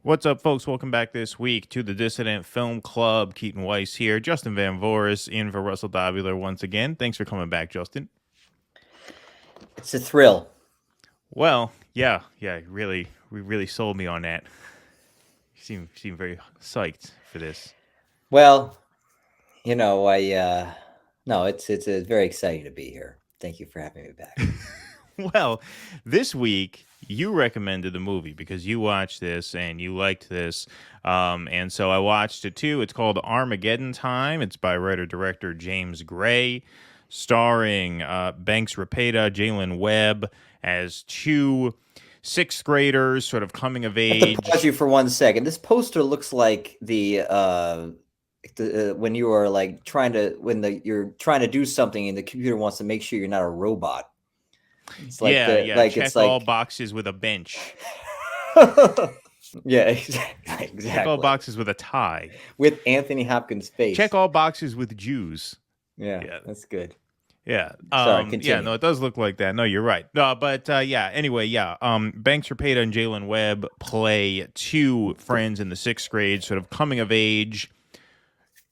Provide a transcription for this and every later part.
What's up, folks? Welcome back this week to the Dissident Film Club. Keaton Weiss here. Justin Van Voorhis in for Russell Dobular once again. Thanks for coming back, Justin. It's a thrill. Well, yeah, we really sold me on that. You seem very psyched for this. Well, no, it's very exciting to be here. Thank you for having me back. Well, this week you recommended the movie because you watched this and you liked this. And so I watched it too. It's called Armageddon Time. It's by writer-director James Gray, starring Banks Repeta, Jalen Webb as two sixth graders sort of coming of age. I have to pause you for 1 second. This poster looks like when you are like you're trying to do something and the computer wants to make sure you're not a robot. It's like check all boxes with a bench. Yeah, exactly. Check all boxes with a tie. With Anthony Hopkins' face. Check all boxes with Jews. Yeah, that's good. Yeah. Sorry, continue. Yeah, no, it does look like that. No, you're right. Anyway, Banks Repeta and Jalen Webb play two friends in the sixth grade, sort of coming of age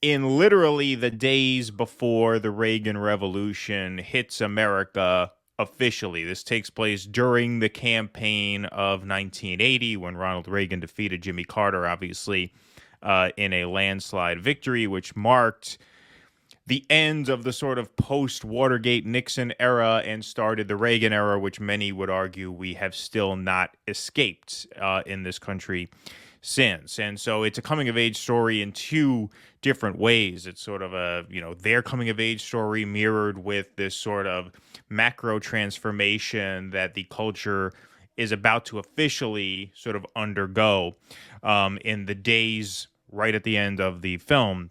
in literally the days before the Reagan Revolution hits America officially. This takes place during the campaign of 1980 when Ronald Reagan defeated Jimmy Carter, obviously, in a landslide victory, which marked the end of the sort of post-Watergate Nixon era and started the Reagan era, which many would argue we have still not escaped in this country since. And so it's a coming-of-age story in two different ways. It's sort of their coming-of-age story mirrored with this sort of macro transformation that the culture is about to officially sort of undergo in the days right at the end of the film.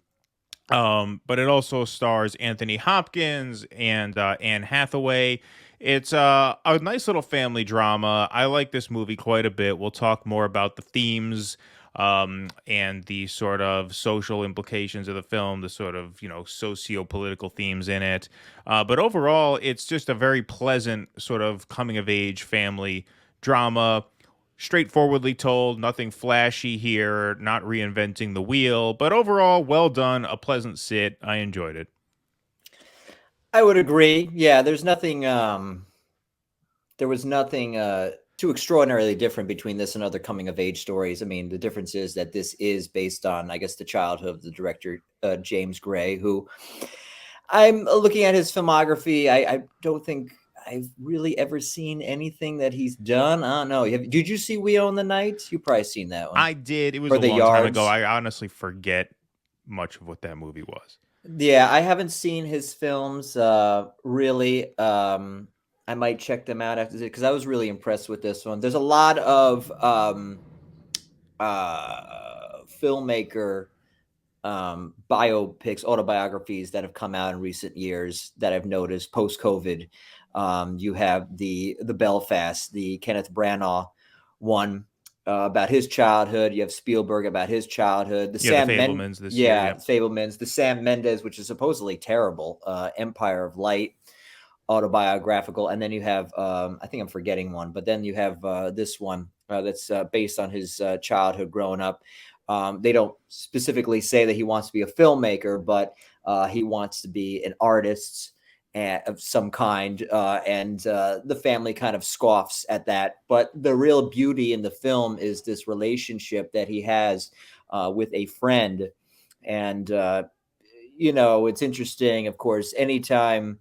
But it also stars Anthony Hopkins and Anne Hathaway. It's a nice little family drama. I like this movie quite a bit. We'll talk more about the themes and the sort of social implications of the film, the sort of, socio-political themes in it. But overall, it's just a very pleasant sort of coming-of-age family drama. Straightforwardly told, nothing flashy here, not reinventing the wheel, but overall, well done, a pleasant sit. I enjoyed it. I would agree. Yeah, there was nothing too extraordinarily different between this and other coming of age stories. I mean, the difference is that this is based on, I guess, the childhood of the director, James Gray, who I'm looking at his filmography. I don't think I've really ever seen anything that he's done. I don't know. Did you see We Own the Night? You've probably seen that one. I did. It was a long time ago. I honestly forget much of what that movie was. Yeah, I haven't seen his films really. I might check them out after this because I was really impressed with this one. There's a lot of filmmaker biopics, autobiographies that have come out in recent years that I've noticed post-COVID. You have the Belfast, the Kenneth Branagh one about his childhood. You have Spielberg about his childhood. The Fabelmans this year. Fabelmans. The Sam Mendes, which is supposedly terrible. Empire of Light, Autobiographical, and then you have I think I'm forgetting one, but then you have this one that's based on his childhood growing up. They don't specifically say that he wants to be a filmmaker, but he wants to be an artist of some kind, and the family kind of scoffs at that. But the real beauty in the film is this relationship that he has with a friend. And, it's interesting, of course, anytime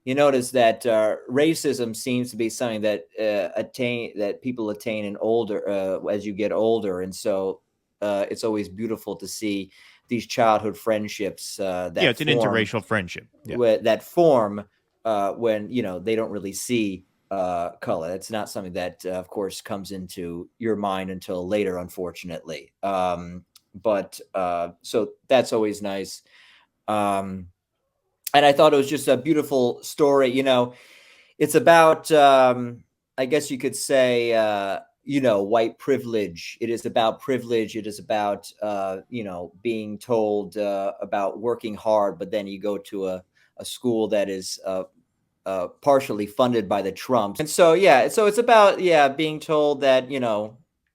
you notice that racism seems to be something that people attain in older as you get older. And so it's always beautiful to see these childhood friendships it's an interracial friendship that form when they don't really see color. It's not something that of course comes into your mind until later, unfortunately. But so that's always nice. And I thought it was just a beautiful story. It's about I guess you could say white privilege. It is about privilege. It is about, being told about working hard, but then you go to a school that is partially funded by the Trumps. And so, so it's about, being told that,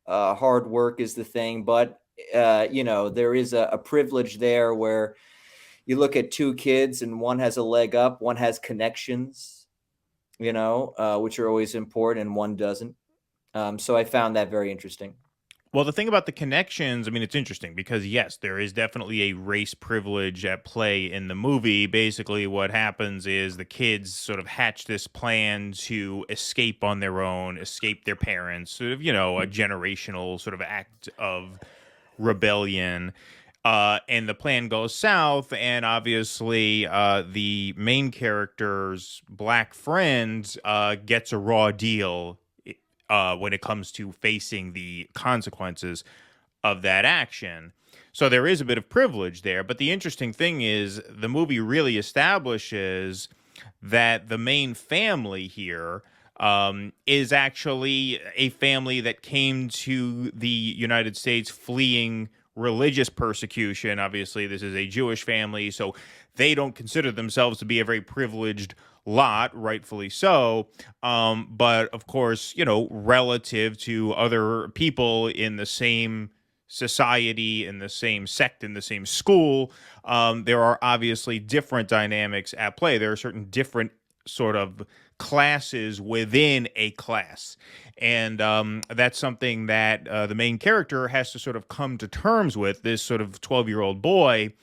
hard work is the thing, but there is a privilege there where you look at two kids and one has a leg up, one has connections, which are always important, and one doesn't. So I found that very interesting. Well, the thing about the connections, I mean, it's interesting because, yes, there is definitely a race privilege at play in the movie. Basically, what happens is the kids sort of hatch this plan to escape on their own, escape their parents, sort of, a generational sort of act of rebellion. And the plan goes south, and obviously, the main character's black friend gets a raw deal when it comes to facing the consequences of that action. So there is a bit of privilege there. But the interesting thing is the movie really establishes that the main family here is actually a family that came to the United States fleeing religious persecution. Obviously, this is a Jewish family, so they don't consider themselves to be a very privileged lot, rightfully so. But of course, relative to other people in the same society, in the same sect, in the same school, there are obviously different dynamics at play. There are certain different sort of classes within a class. And that's something that the main character has to sort of come to terms with. This sort of 12-year-old boy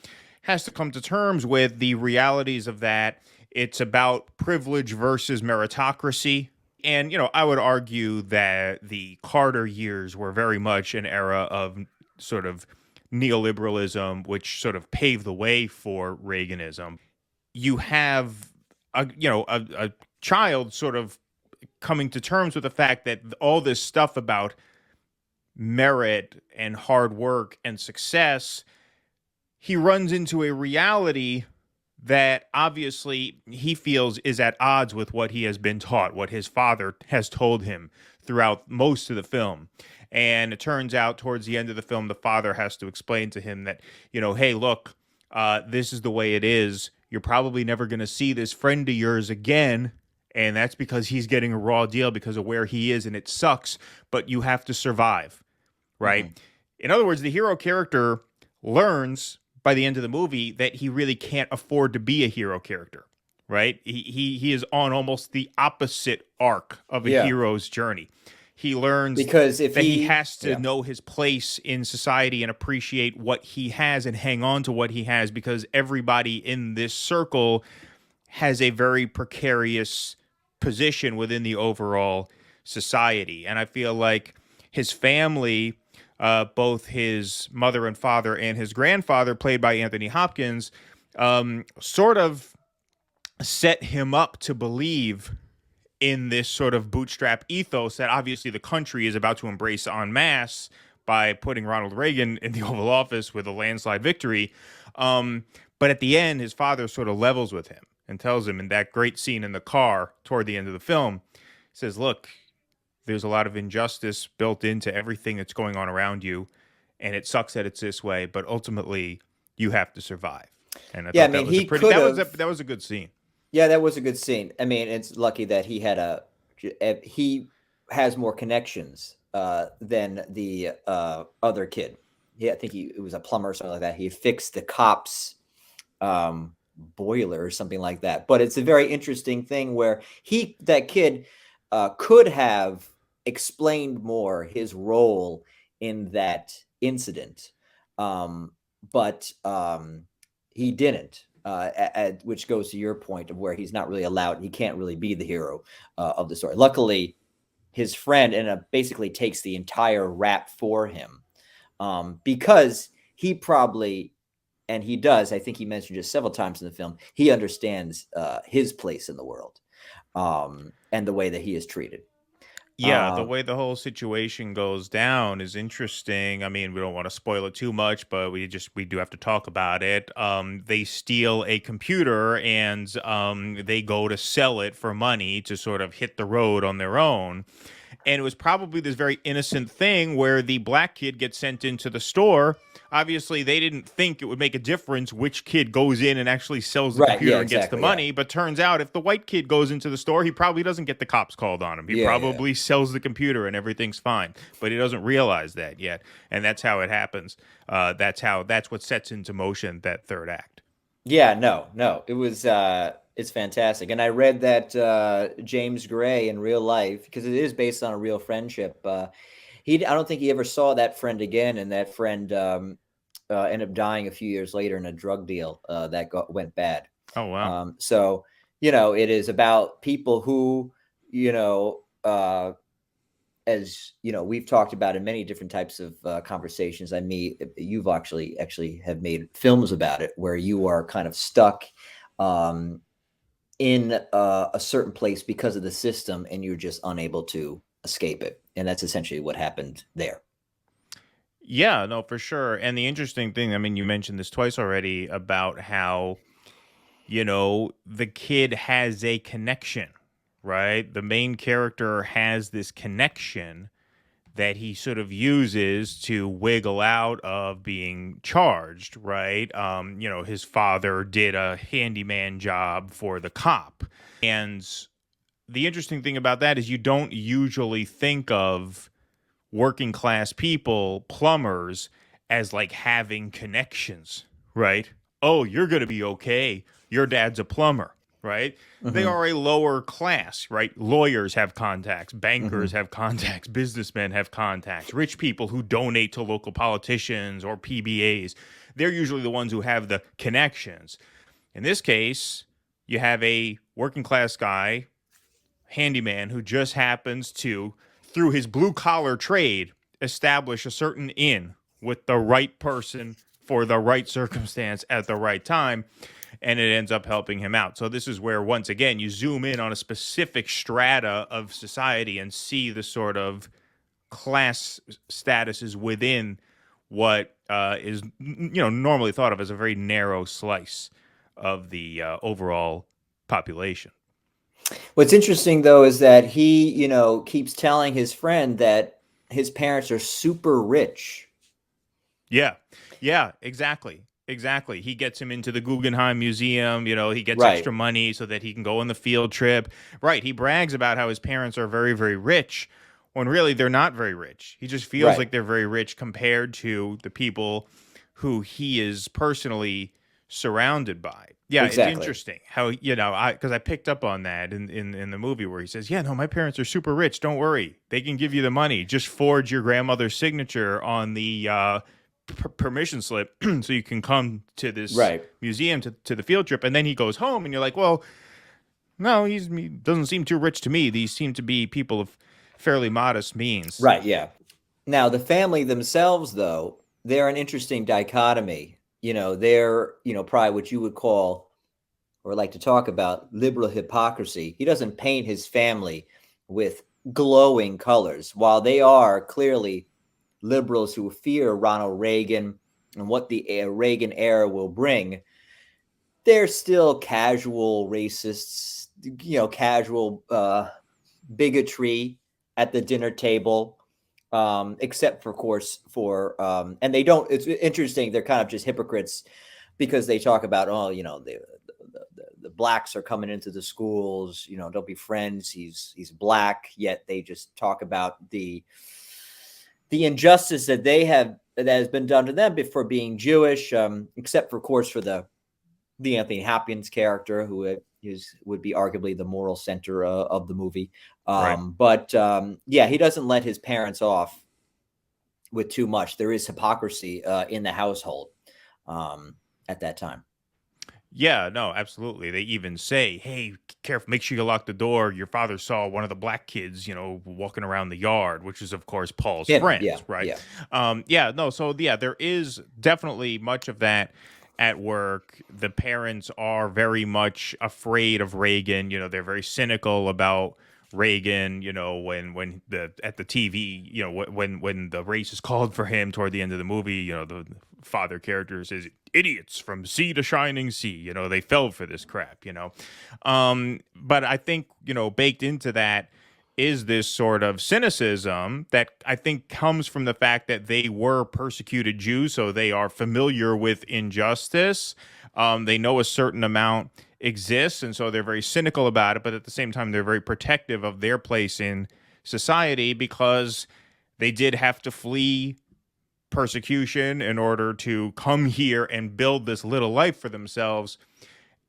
has to come to terms with the realities of that. It's about privilege versus meritocracy. And, I would argue that the Carter years were very much an era of sort of neoliberalism, which sort of paved the way for Reaganism. You have a child sort of coming to terms with the fact that all this stuff about merit and hard work and success, he runs into a reality that obviously he feels is at odds with what he has been taught, what his father has told him throughout most of the film. And it turns out towards the end of the film, the father has to explain to him that, hey, look, this is the way it is. You're probably never going to see this friend of yours again. And that's because he's getting a raw deal because of where he is, and it sucks, but you have to survive, right? Mm-hmm. In other words, the hero character learns by the end of the movie that he really can't afford to be a hero character, right? He is on almost the opposite arc of a hero's journey. He learns because if he has to know his place in society and appreciate what he has and hang on to what he has, because everybody in this circle has a very precarious position within the overall society. And I feel like his family, both his mother and father and his grandfather, played by Anthony Hopkins, sort of set him up to believe in this sort of bootstrap ethos that obviously the country is about to embrace en masse by putting Ronald Reagan in the Oval Office with a landslide victory. But at the end, his father sort of levels with him and tells him in that great scene in the car toward the end of the film, he says, look, there's a lot of injustice built into everything that's going on around you, and it sucks that it's this way, but ultimately you have to survive. And I thought that was a good scene. Yeah, that was a good scene. I mean, it's lucky that he he has more connections than the other kid. Yeah, I think it was a plumber or something like that. He fixed the cops' boiler or something like that. But it's a very interesting thing where that kid could have explained more his role in that incident, but he didn't. Which goes to your point of where he's not really allowed. He can't really be the hero of the story. Luckily, his friend basically takes the entire rap for him because he probably, and he does, I think he mentioned it several times in the film, he understands his place in the world and the way that he is treated. Yeah, the way the whole situation goes down is interesting. I mean, we don't want to spoil it too much, but we do have to talk about it. They steal a computer and they go to sell it for money to sort of hit the road on their own. And it was probably this very innocent thing where the black kid gets sent into the store. Obviously, they didn't think it would make a difference which kid goes in and actually sells the Right. Yeah. computer and gets the Exactly. Yeah. money. But turns out if the white kid goes into the store, he probably doesn't get the cops called on him. He Yeah. Yeah. probably sells the computer and everything's fine. But he doesn't realize that yet. And that's how it happens. That's what sets into motion that third act. Yeah, no. It was it's fantastic. And I read that James Gray in real life, because it is based on a real friendship, I don't think he ever saw that friend again, and that friend ended up dying a few years later in a drug deal that went bad. Oh, wow. So, it is about people who, as we've talked about in many different types of conversations. You've actually have made films about it, where you are kind of stuck in a certain place because of the system, and you're just unable to escape it. And that's essentially what happened there. Yeah, no, for sure. And the interesting thing, I mean, you mentioned this twice already about how, the kid has a connection, right? The main character has this connection that he sort of uses to wiggle out of being charged, right? His father did a handyman job for the cop. And the interesting thing about that is you don't usually think of working class people, plumbers, as like having connections, right? Oh, you're going to be okay. Your dad's a plumber, right? Mm-hmm. They are a lower class, right? Lawyers have contacts, bankers have contacts, businessmen have contacts, rich people who donate to local politicians or PBAs. They're usually the ones who have the connections. In this case, you have a working class guy, handyman, who just happens to, through his blue collar trade, establish a certain inn with the right person for the right circumstance at the right time, and it ends up helping him out. So this is where, once again, you zoom in on a specific strata of society and see the sort of class statuses within what is normally thought of as a very narrow slice of the overall population. What's interesting, though, is that he, keeps telling his friend that his parents are super rich. Yeah, exactly. He gets him into the Guggenheim Museum. He gets Right. extra money so that he can go on the field trip. Right. He brags about how his parents are very, very rich, when really they're not very rich. He just feels like they're very rich compared to the people who he is personally surrounded by. Yeah, Exactly. It's interesting how, because I picked up on that in the movie where he says, yeah, no, my parents are super rich. Don't worry. They can give you the money. Just forge your grandmother's signature on the permission slip so you can come to this museum, to the field trip. And then he goes home and you're like, well, no, he doesn't seem too rich to me. These seem to be people of fairly modest means. Right, yeah. Now, the family themselves, though, they're an interesting dichotomy. They're, probably what you would call, or like to talk about, liberal hypocrisy. He doesn't paint his family with glowing colors, while they are clearly liberals who fear Ronald Reagan and what the Reagan era will bring. They're still casual racists, casual bigotry at the dinner table, except for, of course, and they don't. It's interesting. They're kind of just hypocrites because they talk about, the blacks are coming into the schools. They'll be friends. He's black, yet they just talk about the injustice that has been done to them for being Jewish, except for, of course, for the Anthony Hopkins character, who would be arguably the moral center of the movie. But he doesn't let his parents off with too much. There is hypocrisy in the household at that time. Yeah, no, absolutely. They even say, hey, careful, make sure you lock the door. Your father saw one of the black kids, walking around the yard, which is, of course, Paul's friend, right? Yeah. There is definitely much of that at work. The parents are very much afraid of Reagan. They're very cynical about Reagan, when at the TV, when the race is called for him toward the end of the movie, the father character says, idiots from sea to shining sea, they fell for this crap, but I think, baked into that is this sort of cynicism that I think comes from the fact that they were persecuted Jews, so they are familiar with injustice. They know a certain amount exists, and so they're very cynical about it, but at the same time, they're very protective of their place in society because they did have to flee persecution in order to come here and build this little life for themselves.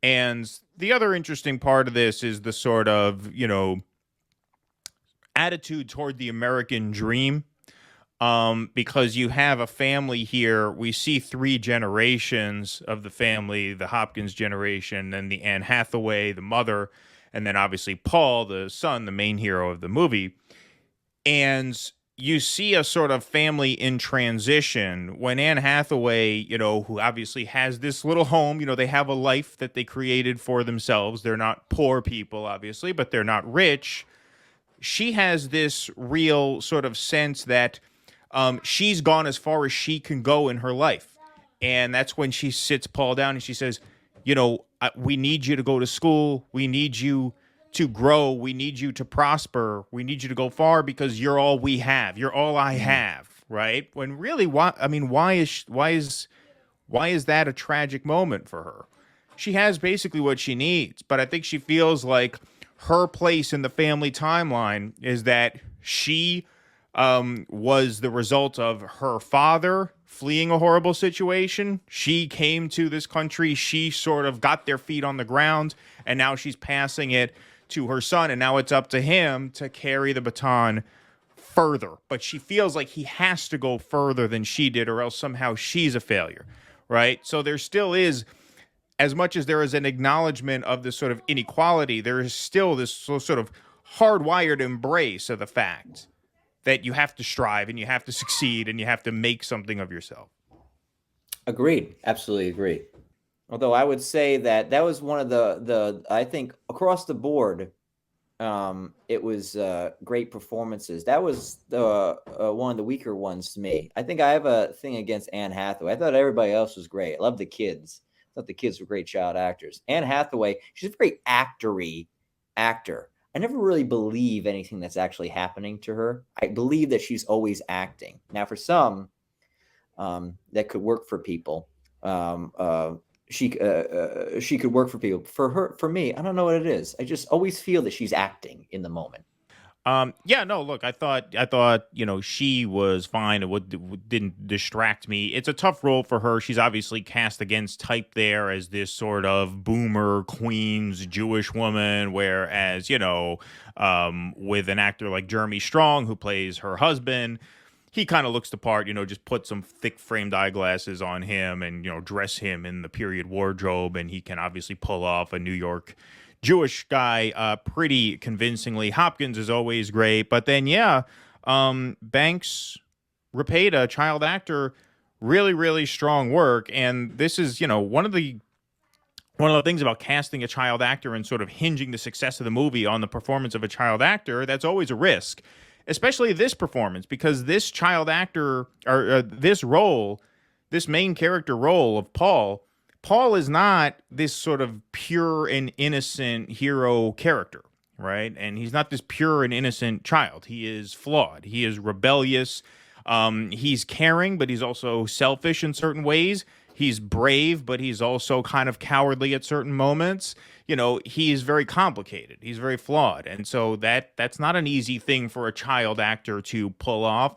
And the other interesting part of this is the sort of, attitude toward the American dream. Because you have a family here. We see three generations of the family, the Hopkins generation, then the Anne Hathaway, the mother, and then obviously Paul, the son, the main hero of the movie. And you see a sort of family in transition when Anne Hathaway, who obviously has this little home, they have a life that they created for themselves. They're not poor people, obviously, but they're not rich. She has this real sort of sense that she's gone as far as she can go in her life. And that's when she sits Paul down and she says, we need you to go to school. We need you to grow. We need you to prosper. We need you to go far because you're all we have. You're all I have, right? When really, why is that a tragic moment for her? She has basically what she needs, but I think she feels like her place in the family timeline is that she was the result of her father fleeing a horrible situation. She came to this country. She sort of got their feet on the ground, and now she's passing it to her son, and now it's up to him to carry the baton further. But she feels like he has to go further than she did, or else somehow she's a failure, right? So there still is, as much as there is an acknowledgement of this sort of inequality, there is still this sort of hardwired embrace of the fact that you have to strive and you have to succeed and you have to make something of yourself. Agreed. Absolutely agree. Although I would say that was one of the I think across the board, it was great performances. That was the one of the weaker ones to me. I think I have a thing against Anne Hathaway. I thought everybody else was great. I love the kids. I thought the kids were great child actors. Anne Hathaway, she's a very actory actor. I never really believe anything that's actually happening to her. I believe that she's always acting. Now, for some, that could work for people. She could work for people. For me, I don't know what it is. I just always feel that she's acting in the moment. Look, I thought, she was fine. It didn't distract me. It's a tough role for her. She's obviously cast against type there as this sort of boomer Queens Jewish woman, whereas, with an actor like Jeremy Strong, who plays her husband, he kind of looks the part, just put some thick framed eyeglasses on him and, dress him in the period wardrobe. And he can obviously pull off a New York Jewish guy pretty convincingly. Hopkins is always great. But then, Banks Repeta, child actor, really, really strong work. And this is, one of the things about casting a child actor and sort of hinging the success of the movie on the performance of a child actor, that's always a risk. Especially this performance, because this child actor, or this role, this main character role of Paul is not this sort of pure and innocent hero character, right? And he's not this pure and innocent child. He is flawed. He is rebellious. He's caring, but he's also selfish in certain ways. He's brave, but he's also kind of cowardly at certain moments. He's very complicated. He's very flawed. And so that's not an easy thing for a child actor to pull off.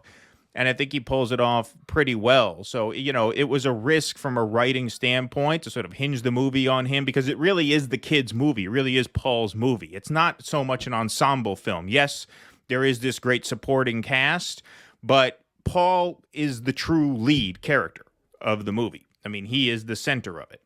And I think he pulls it off pretty well. So, it was a risk from a writing standpoint to sort of hinge the movie on him, because it really is the kid's movie. It really is Paul's movie. It's not so much an ensemble film. Yes, there is this great supporting cast, but Paul is the true lead character of the movie. I mean, he is the center of it.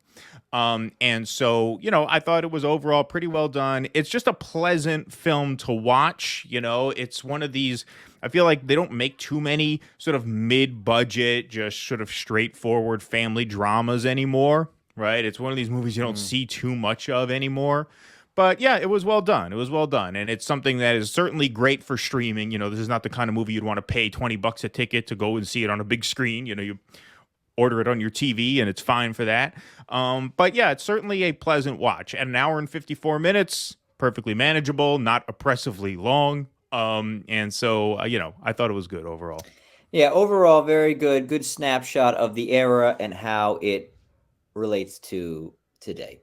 And so, I thought it was overall pretty well done. It's just a pleasant film to watch. It's one of these, I feel like they don't make too many sort of mid-budget, just sort of straightforward family dramas anymore, right? It's one of these movies you don't see too much of anymore. But yeah, it was well done. It was well done. And it's something that is certainly great for streaming. This is not the kind of movie you'd want to pay $20 a ticket to go and see it on a big screen. You order it on your TV and it's fine for that. But yeah, it's certainly a pleasant watch. At an hour and 54 minutes, perfectly manageable, not oppressively long. And so I thought it was good overall. Yeah, overall, very good. Good snapshot of the era and how it relates to today.